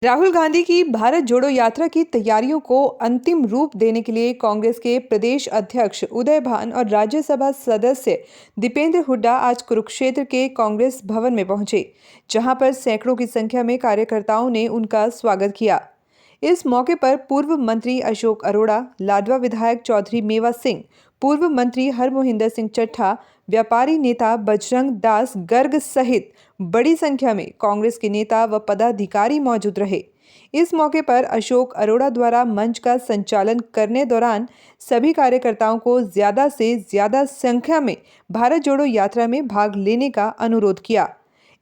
राहुल गांधी की भारत जोड़ो यात्रा की तैयारियों को अंतिम रूप देने के लिए कांग्रेस के प्रदेश अध्यक्ष उदय भान और राज्यसभा सदस्य दीपेंद्र हुड्डा आज कुरुक्षेत्र के कांग्रेस भवन में पहुंचे, जहां पर सैकड़ों की संख्या में कार्यकर्ताओं ने उनका स्वागत किया। इस मौके पर पूर्व मंत्री अशोक अरोड़ा, लाडवा विधायक चौधरी मेवा सिंह, पूर्व मंत्री हरमोहिंदर सिंह चट्टा, व्यापारी नेता बजरंग दास गर्ग सहित बड़ी संख्या में कांग्रेस के नेता व पदाधिकारी मौजूद रहे। इस मौके पर अशोक अरोड़ा द्वारा मंच का संचालन करने दौरान सभी कार्यकर्ताओं को ज्यादा से ज्यादा संख्या में भारत जोड़ो यात्रा में भाग लेने का अनुरोध किया।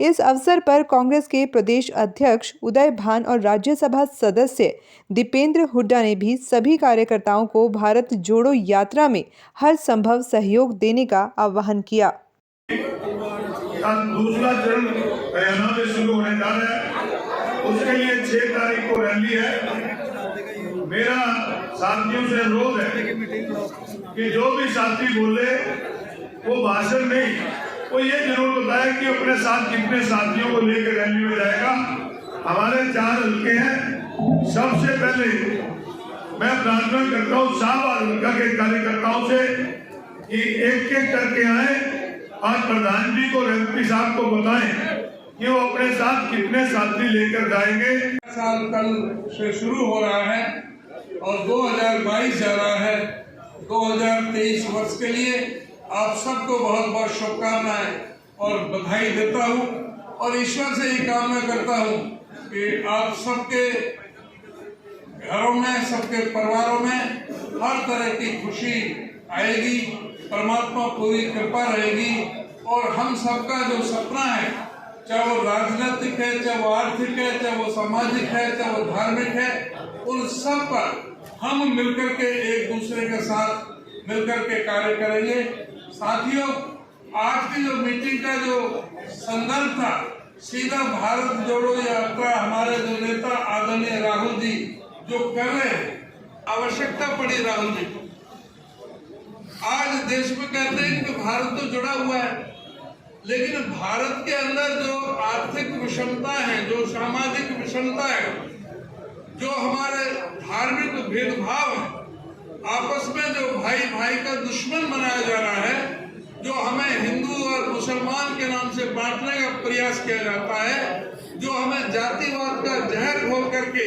इस अवसर पर कांग्रेस के प्रदेश अध्यक्ष उदय भान और राज्यसभा सदस्य दीपेंद्र हुड्डा ने भी सभी कार्यकर्ताओं को भारत जोड़ो यात्रा में हर संभव सहयोग देने का आह्वान किया। दूसरा चरण हरियाणा में शुरू होने जा रहा है, उसके लिए 6 तारीख को रैली है। मेरा साथियों से अनुरोध है कि जो भी साथी बोले वो भाषण नहीं, वो ये जरूर बताए कि अपने साथ कितने साथियों को लेकर रैली में जाएगा। हमारे 4 हल्के हैं। सबसे पहले मैं प्रार्थना करता हूँ शाहबाद हल्का के कार्यकर्ताओं से कि एक एक करके आए। आज प्रधान जी को एमपी साहब को बताएं कि वो अपने साथ कितने साथी लेकर जाएंगे। साल कल से शुरू हो रहा है और 2022 जा रहा है। 2023 वर्ष के लिए आप सबको बहुत बहुत शुभकामनाएं और बधाई देता हूं और ईश्वर से ये कामना करता हूं कि आप सबके घरों में, सबके परिवारों में हर तरह की खुशी आएगी, परमात्मा पूरी कृपा रहेगी और हम सबका जो सपना है, चाहे वो राजनीतिक है, चाहे वो आर्थिक है, चाहे वो सामाजिक है, चाहे वो धार्मिक है, उन सब पर हम मिलकर के एक दूसरे के साथ मिलकर के कार्य करेंगे। साथियों, आज की जो मीटिंग का जो संदर्भ था, सीधा भारत जोड़ो यात्रा हमारे जो नेता आदरणीय राहुल जी जो कर रहे हैं, आवश्यकता पड़ी राहुल जी को। आज देश में कहते हैं कि भारत तो जुड़ा हुआ है, लेकिन भारत के अंदर जो आर्थिक विषमता है, जो सामाजिक विषमता है, जो हमारे धार्मिक भेदभाव है, आपस में जो भाई भाई का दुश्मन बनाया जा रहा है, जो हमें हिंदू और मुसलमान के नाम से बांटने का प्रयास किया जाता है, जो हमें जातिवाद का जहर घोल करके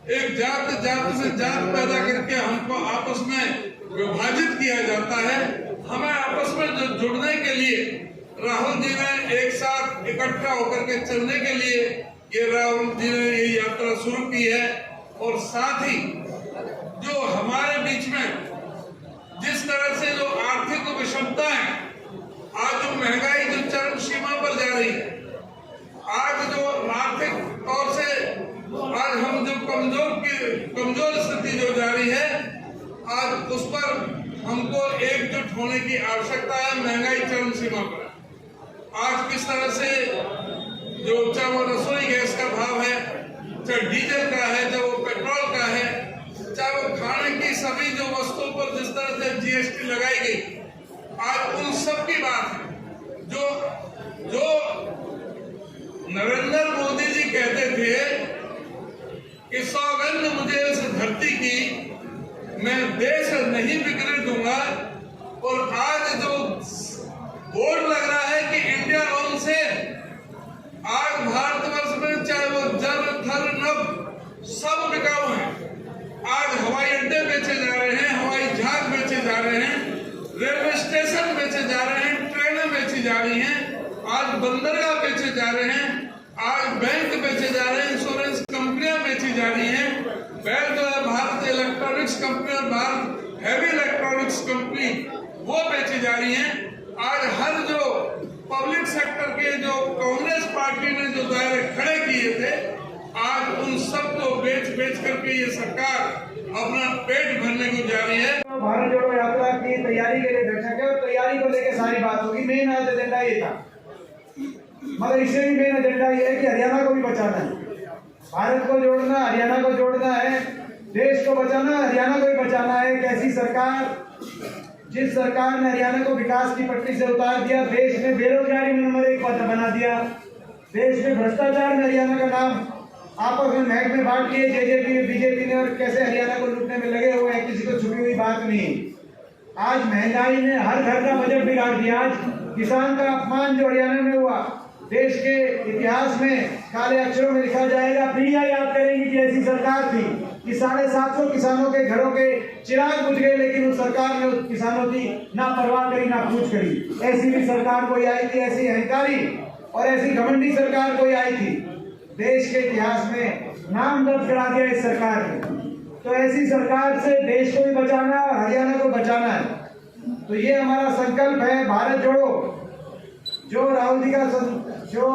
एक जात में जात पैदा करके हमको आपस में विभाजित किया जाता है। हमें आपस में जो जुड़ने के लिए राहुल जी ने एक साथ इकट्ठा होकर के चलने के लिए ये राहुल जी ने ये यात्रा शुरू की है। और साथ ही जो हमारे बीच में जिस तरह से जो आर्थिक विषमता है, आज जो महंगाई जो चरम सीमा पर जा रही है, आज जो आर्थिक तौर से आज हम जो कमजोर स्थिति जो जा रही है, आज उस पर हमको एकजुट होने की आवश्यकता है। महंगाई चरम सीमा पर आज किस तरह से जो चाहे वो रसोई गैस का भाव है, चाहे डीजल का है, चाहे वो पेट्रोल का है, चाहे वो खाने की सभी जो वस्तुओं पर जिस तरह से जीएसटी लगाई गई, आज उन सब की बात है। जो नरेंद्र मोदी जी कहते थे कि सौगंध मुझे इस धरती की, मैं देश नहीं बिगड़ने दूंगा, और आज जो बोर्ड लग रहा है कि इंडिया लोन से आज भारतवर्ष में चाहे वो जल थल नभ सब बिकाऊ है। आज हवाई अड्डे बेचे जा रहे हैं, हवाई जहाज बेचे जा रहे हैं, रेलवे स्टेशन बेचे जा रहे हैं, ट्रेनें बेची जा रही हैं, आज बंदरगाह बेचे जा रहे हैं, आज बैंक बेचे जा रहे हैं, इंश्योरेंस कंपनियां बेची जा रही हैं, बैंक जो है भारत इलेक्ट्रॉनिक्स कंपनी और भारत हैवी इलेक्ट्रॉनिक्स कंपनी वो बेची जा रही हैं। आज हर जो पब्लिक सेक्टर के जो कांग्रेस पार्टी ने जो दायरे खड़े किए थे, आज उन सबको बेच करके ये सरकार अपना पेट भरने को जा रही है। भारत जोड़ो यात्रा की तैयारी के लिए बैठक है और तैयारी को लेकर सारी बात होगी। मेन आज एजेंडा ये था, मगर इससे भी मेन एजेंडा ये है कि हरियाणा को भी बचाना है, भारत को जोड़ना, हरियाणा को जोड़ना है, देश को बचाना, हरियाणा को भी बचाना है। एक ऐसी सरकार जिस सरकार ने हरियाणा को विकास की पटरी से उतार दिया, देश में बेरोजगारी में नंबर 1 बना दिया, देश में भ्रष्टाचार में हरियाणा का नाम आपस में महकमे बांट लिए जेजेपी बीजेपी ने और कैसे हरियाणा को लूटने में लगे हुए हैं, किसी को छुपी हुई बात नहीं। आज महंगाई ने हर घर का बजट बिगाड़ दिया। आज किसान का अपमान जो हरियाणा में हुआ, देश के इतिहास में काले अक्षरों में लिखा जाएगा। पीढ़ियां याद करेंगी कि ऐसी सरकार थी कि 750 किसानों के घरों के चिराग बुझ गए, लेकिन उस सरकार ने उस किसानों की ना परवाह करी ना पूछ करी। ऐसी भी सरकार कोई आई थी, ऐसी अहंकारी और ऐसी घमंडी सरकार कोई आई थी, देश के इतिहास में नाम दर्ज करा दिया इस सरकार ने। तो ऐसी सरकार से देश को भी बचाना और हरियाणा को बचाना है। तो ये हमारा संकल्प है। भारत जोड़ो, जो राहुल जी का जो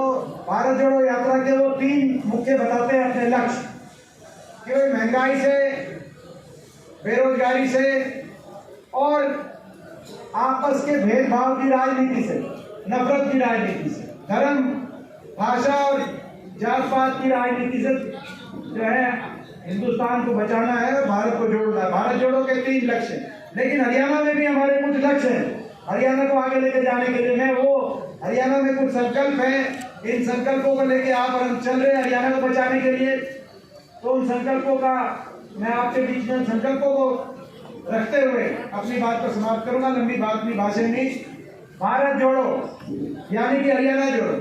भारत जोड़ो यात्रा के वो 3 मुख्य बताते हैं अपने लक्ष्य कि वो महंगाई से, बेरोजगारी से और आपस के भेदभाव की राजनीति से, नफरत की राजनीति से, धर्म, भाषा और जात पात की राजनीति से जो है हिंदुस्तान को बचाना है और भारत को जोड़ना है। भारत जोड़ो के 3 लक्ष्य हैं। लेकिन हरियाणा में भी हमारे कुछ लक्ष्य हैं। हरियाणा को आगे लेकर जाने के लिए मैं वो हरियाणा में कुछ संकल्प हैं। इन संकल्पों को लेकर आप और हम चल रहे हैं हरियाणा को बचाने के लिए। तो उन संकल्पों का मैं आपके बीच में संकल्पों को रखते हुए अपनी बात को समाप्त करूंगा। लंबी बात नहीं, भाषण नहीं। भारत जोड़ो यानी कि हरियाणा जोड़ो,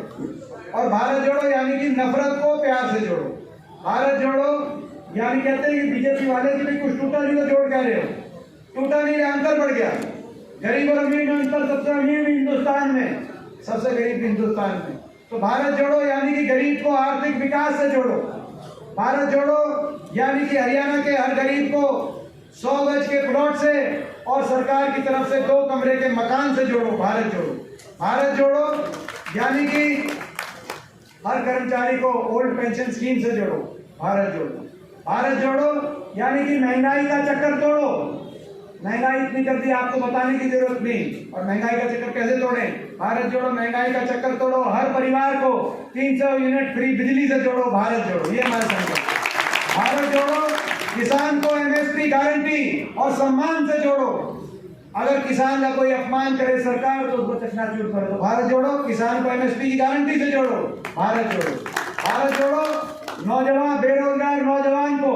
और भारत जोड़ो यानी कि नफरत को प्यार से जोड़ो। भारत जोड़ो यानी कहते हैं कि बीजेपी वाले की भी कुछ टूटा नहीं तो जोड़ कह रहे हो, टूटा नहीं, अंतर बढ़ गया। गरीब और अमीर में अंतर, सबसे अमीर भी हिंदुस्तान में, सबसे गरीब भी हिंदुस्तान में। तो भारत जोड़ो यानी कि गरीब को आर्थिक विकास से जोड़ो। भारत जोड़ो यानी कि हरियाणा के हर गरीब को 100 गज के प्लॉट से और सरकार की तरफ से 2 कमरे के मकान से जोड़ो। भारत जोड़ो। भारत जोड़ो यानी कि हर कर्मचारी को ओल्ड पेंशन स्कीम से जोड़ो। भारत जोड़ो। भारत जोड़ो यानी कि महंगाई का चक्कर तोड़ो। महंगाई इतनी कर दी आपको बताने की जरूरत नहीं। और महंगाई का चक्कर कैसे तोड़ें? भारत जोड़ो महंगाई का चक्कर तोड़ो। हर परिवार को 300 यूनिट फ्री बिजली से जोड़ो। भारत जोड़ो, ये हमारा संकल्प। भारत जोड़ो किसान को एमएसपी गारंटी और सम्मान से जोड़ो। अगर किसान का कोई अपमान करे सरकार तो उसको चकनाचूर करो। तो भारत जोड़ो किसान को एमएसपी की गारंटी से जोड़ो। भारत जोड़ो। भारत जोड़ो नौजवान, बेरोजगार नौजवान को,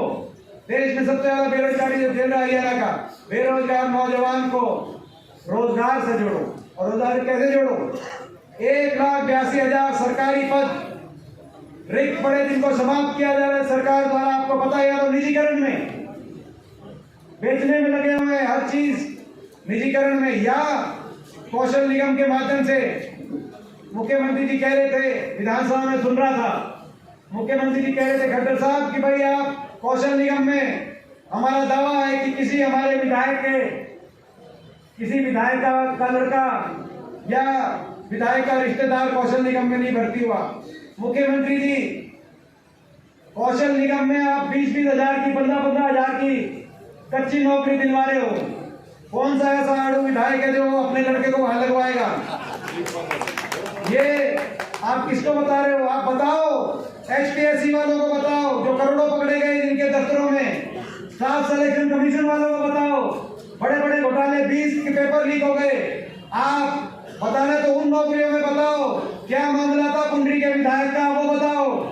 देश में सबसे ज्यादा बेरोजगारी जो झेल रहा है हरियाणा का, बेरोजगार नौजवान को रोजगार से जोड़ो। और रोजगार कैसे जोड़ो? 1,82,000 सरकारी पद रिक्त पड़े जिनको समाप्त किया जा रहा है सरकार द्वारा। आपको पता है, तो निजीकरण में बेचने में लगे हुए, हर चीज निजीकरण में, या कौशल निगम के माध्यम से। मुख्यमंत्री जी कह रहे थे, विधानसभा में सुन रहा था, मुख्यमंत्री जी कह रहे थे खट्टर साहब कि भाई आप कौशल निगम में, हमारा दावा है कि किसी हमारे विधायक के, किसी विधायक का लड़का या विधायक का रिश्तेदार कौशल निगम में नहीं भर्ती हुआ। मुख्यमंत्री जी, कौशल निगम में आप 20-20 हजार की, 15-15 हजार की कच्ची नौकरी दिलवा रहे हो। कौन सा ऐसा आड़ू विधायक है जो अपने लड़के को वहां लगवाएगा? ये आप किसको बता रहे हो? आप बताओ, HPSC वालों को बताओ जो करोड़ों पकड़े गए जिनके दफ्तरों में, स्टाफ सिलेक्शन कमीशन वालों को बताओ, बड़े बड़े घोटाले, 20 के पेपर लीक हो गए। आप बताना तो उन नौकरियों में बताओ, क्या मामला था पुंडरी के विधायक का, वो बताओ,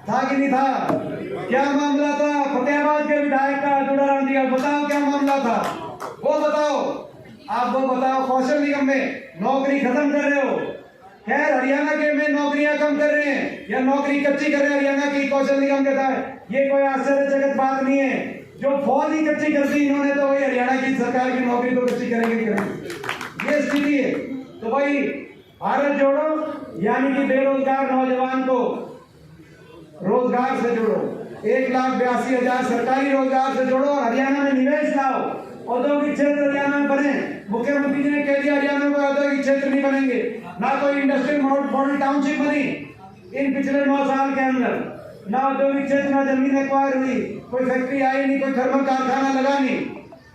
था कि नहीं था? क्या मामला था फतेहाबाद के विधायक का, जोड़ाराम जी का, बताओ क्या मामला था, वो बताओ। आप वो बताओ। कौशल निगम में नौकरी खत्म कर रहे हो। खैर, हरियाणा के में नौकरियां कम कर रहे हैं या नौकरी कच्ची कर रहे हैं हरियाणा की कौशल निगम के तहत, ये कोई आश्चर्यजनक बात नहीं है। जो फौज ही कच्ची कर दी इन्होंने, तो वही हरियाणा की सरकार की नौकरी तो कच्ची करेंगे करेंगे। ये स्थिति है। तो भाई भारत जोड़ो यानी कि बेरोजगार नौजवान को रोजगार से जोड़ो। 1,82,000 सरकारी रोजगार से जोड़ो और हरियाणा में निवेश लाओ। औद्योगिक क्षेत्र हरियाणा में बने। मुख्यमंत्री जी ने कह दिया हरियाणा में औद्योगिक क्षेत्र नहीं बनेंगे, ना कोई इंडस्ट्रियल मॉडल टाउनशिप बनी इन पिछले 9 साल के अंदर, ना औद्योगिक क्षेत्र, ना जमीन एक्वायर हुई, कोई फैक्ट्री आई नहीं, कोई थर्मल कारखाना लगा नहीं,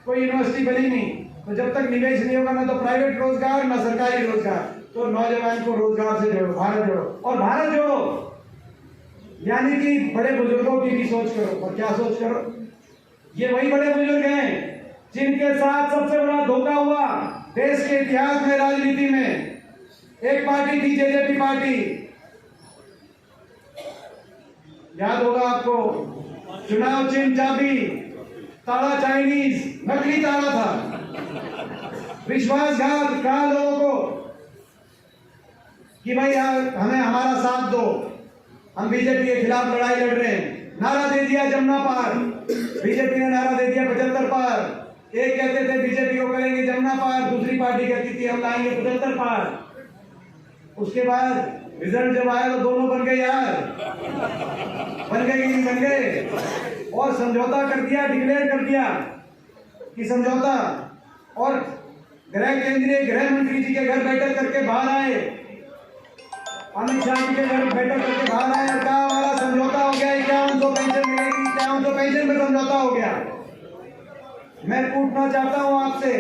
कोई यूनिवर्सिटी बनी नहीं। तो जब तक निवेश नहीं होगा, ना तो प्राइवेट रोजगार ना सरकारी रोजगार, तो नौजवान को रोजगार से जोड़ो। भारत जोड़ो। और भारत जोड़ो यानी कि बड़े बुजुर्गों की भी सोच करो। और क्या सोच करो? ये वही बड़े बुजुर्ग हैं जिनके साथ सबसे बड़ा धोखा हुआ देश के इतिहास में, राजनीति में। एक पार्टी थी जेजेपी पार्टी, याद होगा आपको, चुनाव चिन्ह चाबी, ताला चाइनीज, नकली ताला था। विश्वासघात कहा लोगों को कि भाई हमें हमारा साथ दो, हम बीजेपी के खिलाफ लड़ाई लड़ रहे हैं। नारा दे दिया जमुना पार, बीजेपी ने नारा दे दिया 75 पार। एक कहते थे बीजेपी को करेंगे जमुना पार, दूसरी पार्टी कहती थी हम लाएंगे 75 पार। उसके बाद रिजल्ट जब आया तो दोनों बन गए यार, बन गए कि नहीं बन गए, और समझौता कर दिया, डिक्लेयर कर दिया कि समझौता। और गृह मंत्री जी के घर बैठक करके बाहर आए, अमित शाह जी के घर बैठक करके बाहर आए और कहा हमारा समझौता हो गया, 5100 पेंशन मिलेगी, 5100 पेंशन में समझौता हो गया। मैं पूछना चाहता हूं आपसे,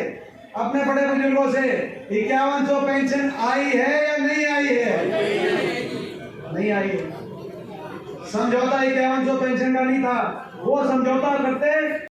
अपने बड़े बुजुर्गों से, 5100 पेंशन आई है या नहीं आई है? नहीं आई है। समझौता 5100 पेंशन का नहीं था, वो समझौता करते